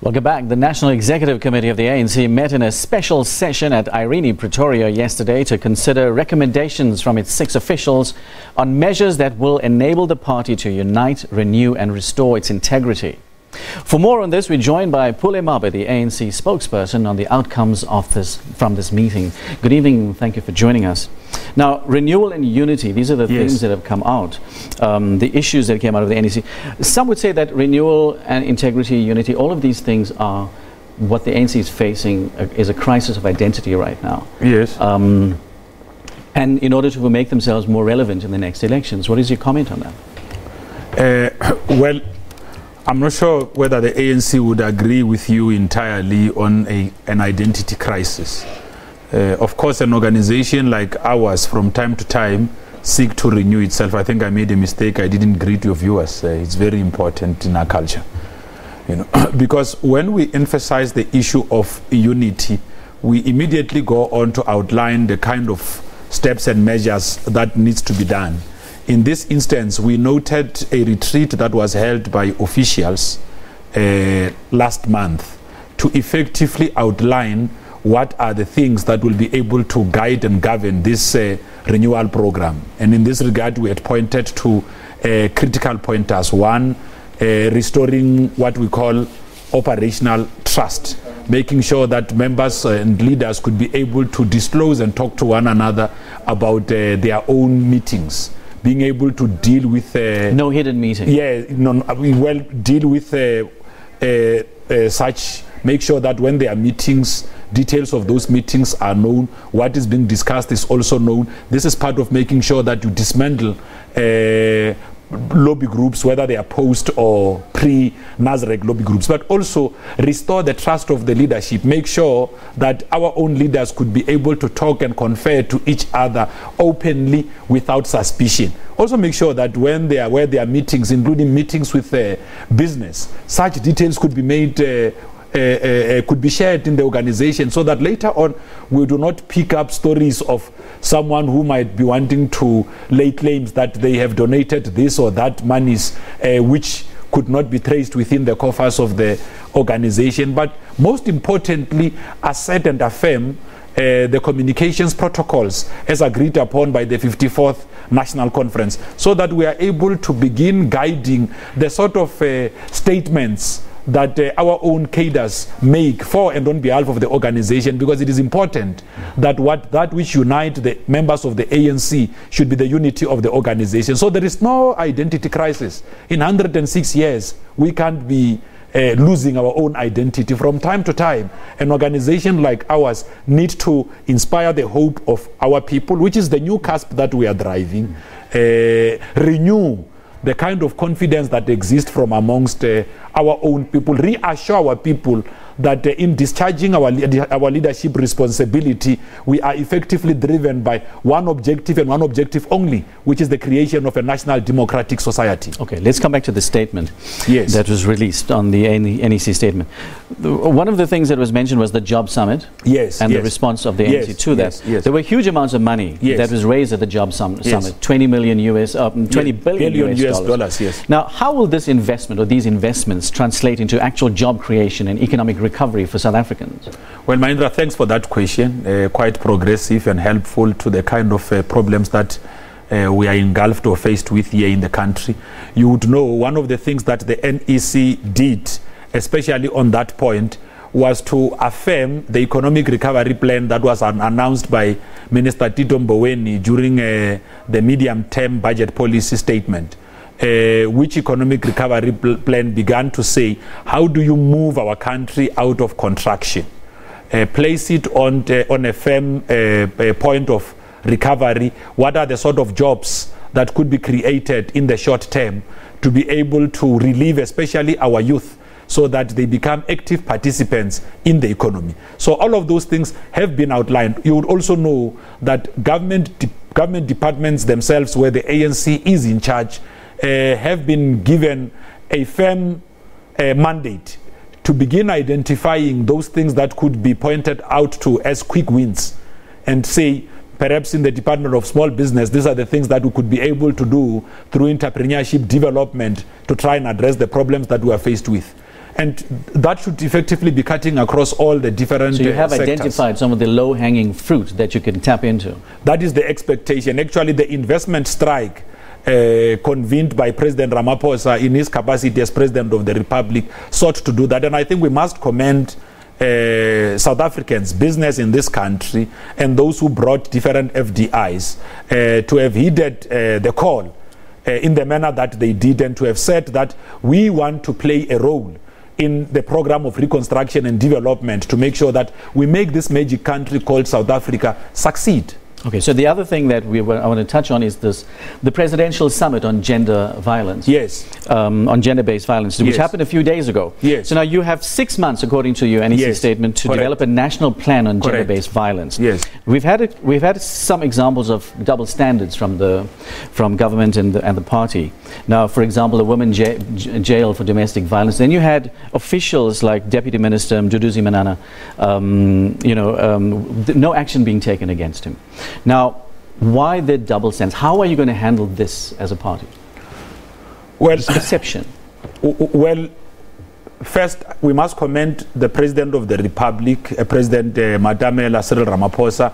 Welcome back. The National Executive Committee of the ANC met in a special session at Irene, Pretoria yesterday to consider recommendations from its 6 officials on measures that will enable the party to unite, renew and restore its integrity. For more on this, we're joined by Pule Mabe, the ANC spokesperson, on the outcomes of from this meeting. Good evening. Thank you for joining us. Now, renewal and unity, these are the things that have come out, the issues that came out of the NEC. Some would say that renewal and integrity, unity, all of these things are what the ANC is facing is a crisis of identity right now. Yes. And in order to make themselves more relevant in the next elections. What is your comment on that? Well, I'm not sure whether the ANC would agree with you entirely on an identity crisis. Of course, an organization like ours from time to time seek to renew itself. I think I made a mistake. I didn't greet your viewers. It's very important in our culture, you know, because when we emphasize the issue of unity, we immediately go on to outline the kind of steps and measures that needs to be done. In this instance, we noted a retreat that was held by officials last month to effectively outline what are the things that will be able to guide and govern this renewal program. And in this regard, we had pointed to critical pointers. One, restoring what we call operational trust, making sure that members and leaders could be able to disclose and talk to one another about their own meetings. Being able to deal with no hidden meeting. Yeah, well, deal with such. Make sure that when there are meetings, details of those meetings are known. What is being discussed is also known. This is part of making sure that you dismantle lobby groups, whether they are post or pre-NASREC lobby groups, but also restore the trust of the leadership. Make sure that our own leaders could be able to talk and confer to each other openly without suspicion. Also make sure that where there are meetings, including meetings with business, such details could be made could be shared in the organization, so that later on we do not pick up stories of someone who might be wanting to lay claims that they have donated this or that monies which could not be traced within the coffers of the organization. But most importantly, assert and affirm the communications protocols as agreed upon by the 54th National Conference, so that we are able to begin guiding the sort of statements that our own cadres make for and on behalf of the organization, because it is important that that which unite the members of the ANC should be the unity of the organization. So there is no identity crisis. In 106 years, we can't be losing our own identity. From time to time, an organization like ours needs to inspire the hope of our people, which is the new cusp that we are driving, renew the kind of confidence that exists from amongst our own people, reassure our people that in discharging our leadership responsibility, we are effectively driven by one objective and one objective only, which is the creation of a national democratic society. Okay, let's come back to the statement that was released on the NEC statement. One of the things that was mentioned was the Job Summit and the response of the ANC to that. There were huge amounts of money that was raised at the Job Summit, 20 billion US dollars. Now, how will this investment or these investments translate into actual job creation and economic recovery for South Africans? Well, Mahindra, thanks for that question. Quite progressive and helpful to the kind of problems that we are engulfed or faced with here in the country. You would know one of the things that the NEC did, especially on that point, was to affirm the economic recovery plan that was announced by Minister Tito Mboweni during the medium-term budget policy statement. Which economic recovery plan began to say, how do you move our country out of contraction? Place it on a firm point of recovery. What are the sort of jobs that could be created in the short term to be able to relieve especially our youth, so that they become active participants in the economy? So all of those things have been outlined. You would also know that government departments themselves, where the ANC is in charge, have been given a firm mandate to begin identifying those things that could be pointed out to as quick wins, and say, perhaps in the Department of Small Business, these are the things that we could be able to do through entrepreneurship development to try and address the problems that we are faced with. And that should effectively be cutting across all the different So you have sectors. identified some of the low-hanging fruit that you can tap into. That is the expectation. Actually, the investment strike convened by President Ramaphosa in his capacity as President of the Republic sought to do that. And I think we must commend South Africans, business in this country, and those who brought different FDIs to have heeded the call in the manner that they did, and to have said that we want to play a role in the program of reconstruction and development to make sure that we make this magic country called South Africa succeed. Okay, so the other thing that I want to touch on is the presidential summit on gender violence. Yes. On gender-based violence, which Yes. happened a few days ago. Yes. So now you have 6 months, according to your NEC Yes. statement, to Correct. develop a national plan on Correct. gender-based violence. Yes. We've had some examples of double standards from government and the party. Now, for example, a woman jailed for domestic violence. Then you had officials like Deputy Minister Mduduzi Manana, no action being taken against him. Now, why the double standards? How are you going to handle this as a party? Well, This perception. Well, first, we must commend the President of the Republic, President Madame Cyril Ramaphosa,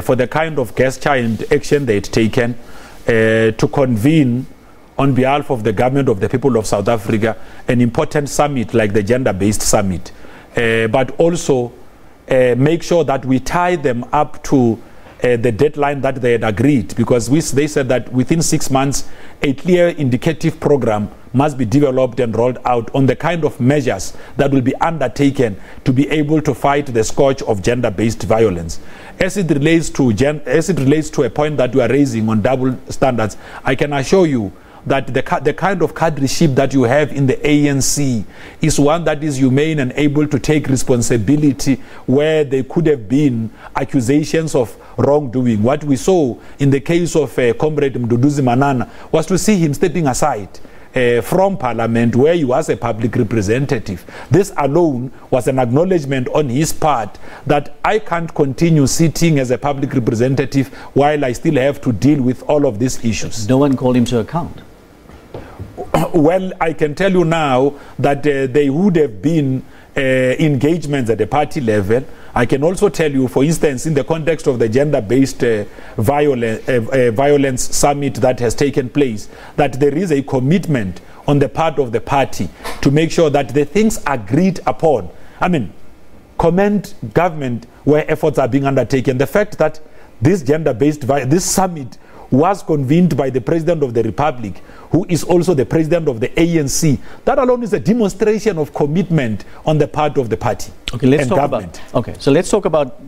for the kind of gesture and action they had taken to convene on behalf of the government of the people of South Africa an important summit like the gender-based summit, but also make sure that we tie them up to the deadline that they had agreed, because they said that within 6 months a clear indicative program must be developed and rolled out on the kind of measures that will be undertaken to be able to fight the scourge of gender-based violence. As it relates to a point that you are raising on double standards, I can assure you that the kind of cadreship that you have in the ANC is one that is humane and able to take responsibility where there could have been accusations of wrongdoing. What we saw in the case of Comrade Mduduzi Manana was to see him stepping aside from Parliament where he was a public representative. This alone was an acknowledgement on his part that I can't continue sitting as a public representative while I still have to deal with all of these issues. No one called him to account. Well, I can tell you now that there would have been engagements at the party level. I can also tell you, for instance, in the context of the gender-based violence summit that has taken place, that there is a commitment on the part of the party to make sure that the things agreed upon, commend government where efforts are being undertaken. The fact that this this summit was convened by the President of the Republic, who is also the President of the ANC, that alone is a demonstration of commitment on the part of the party. Okay, let's and talk government. so let's talk about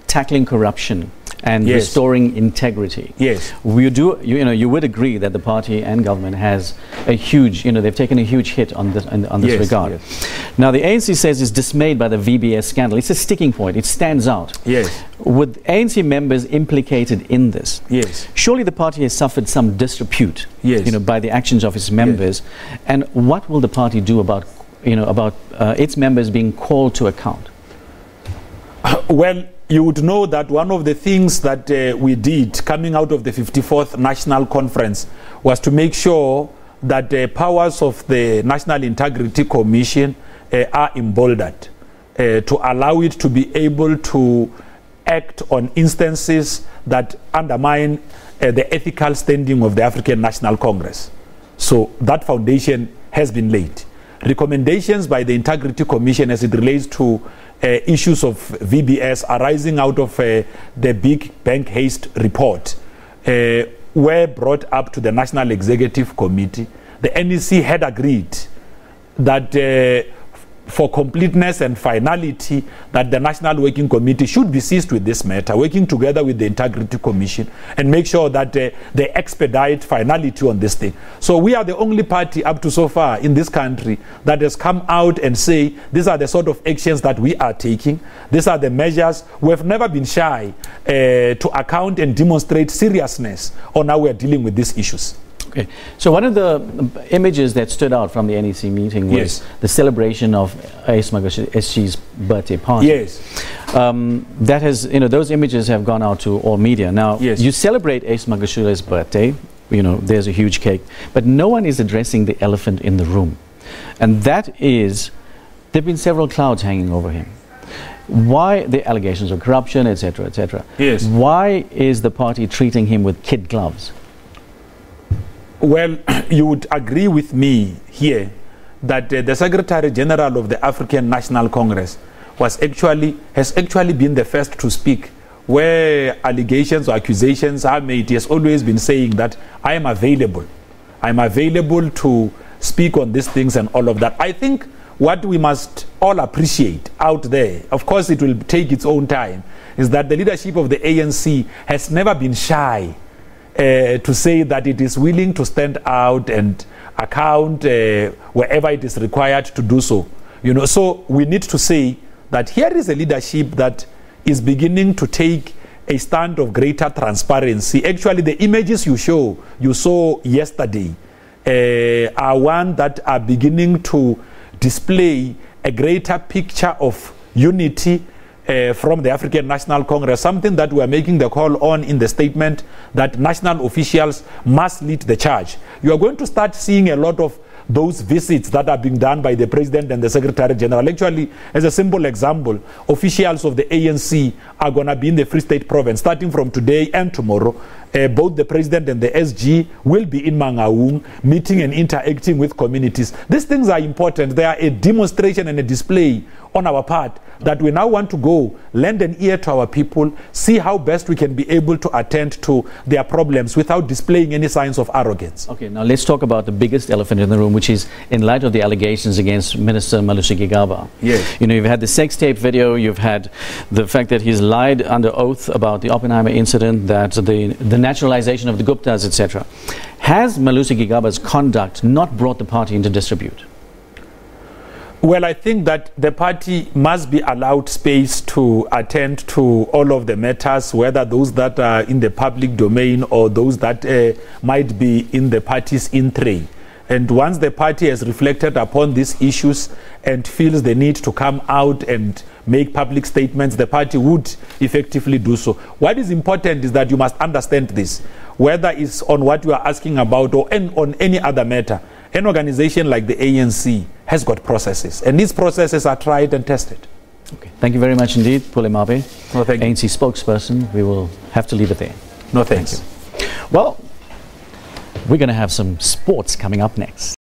tackling corruption and Yes. restoring integrity. Yes. You would agree that the party and government has a huge, they've taken a huge hit on this Yes, regard. yes. Now, the ANC says it's dismayed by the VBS scandal. It's a sticking point. It stands out. Yes. With ANC members implicated in this, Yes. surely the party has suffered some disrepute, Yes. by the actions of its members. And what will the party do about its members being called to account? Well, you would know that one of the things that we did coming out of the 54th National Conference was to make sure that the powers of the National Integrity Commission are emboldened to allow it to be able to act on instances that undermine the ethical standing of the African National Congress. So that foundation has been laid. Recommendations by the Integrity Commission as it relates to issues of VBS arising out of the big bank haste report were brought up to the National Executive Committee. The NEC had agreed that for completeness and finality, that the National Working Committee should be seized with this matter, working together with the Integrity Commission, and make sure that they expedite finality on this thing. So we are the only party up to so far in this country that has come out and say these are the sort of actions that we are taking. These are the measures. We have never been shy to account and demonstrate seriousness on how we are dealing with these issues. Okay, so one of the images that stood out from the NEC meeting was Yes. the celebration of Ace Magashule's birthday party. Yes. That has, those images have gone out to all media. Now, Yes. you celebrate Ace Magashule's birthday, there's a huge cake, but no one is addressing the elephant in the room. And that is, there have been several clouds hanging over him. Why the allegations of corruption, etc., etc. Yes. Why is the party treating him with kid gloves? Well, you would agree with me here that the Secretary General of the African National Congress has actually been the first to speak where allegations or accusations are made. He has always been saying that I am available. I'm available to speak on these things and all of that. I think what we must all appreciate out there, of course it will take its own time, is that the leadership of the ANC has never been shy to say that it is willing to stand out and account wherever it is required to do so. You know, so we need to say that here is a leadership that is beginning to take a stand of greater transparency. Actually, the images you saw yesterday are one that are beginning to display a greater picture of unity from the African National Congress, something that we are making the call on in the statement, that national officials must lead the charge. You are going to start seeing a lot of those visits that are being done by the President and the Secretary General. Actually, as a simple example, officials of the ANC are going to be in the Free State Province starting from today and tomorrow. Both the President and the SG will be in Mangaung, meeting and interacting with communities. These things are important. They are a demonstration and a display on our part that we now want to go lend an ear to our people, see how best we can be able to attend to their problems without displaying any signs of arrogance. Okay, now let's talk about the biggest elephant in the room, which is in light of the allegations against Minister Malusi Gigaba. Yes. You know, you've had the sex tape video, you've had the fact that he's lied under oath about the Oppenheimer incident, that the naturalization of the Guptas, etc. Has Malusi Gigaba's conduct not brought the party into disrepute? Well, I think that the party must be allowed space to attend to all of the matters, whether those that are in the public domain or those that might be in the party's in-tray. And once the party has reflected upon these issues and feels the need to come out and make public statements, the party would effectively do so. What is important is that you must understand this, whether it's on what you are asking about or on any other matter. An organization like the ANC has got processes, and these processes are tried and tested. Okay. Thank you very much indeed, Pule Mabe, No, thank you. ANC spokesperson. We will have to leave it there. No, thanks. Thank you. Well, we're going to have some sports coming up next.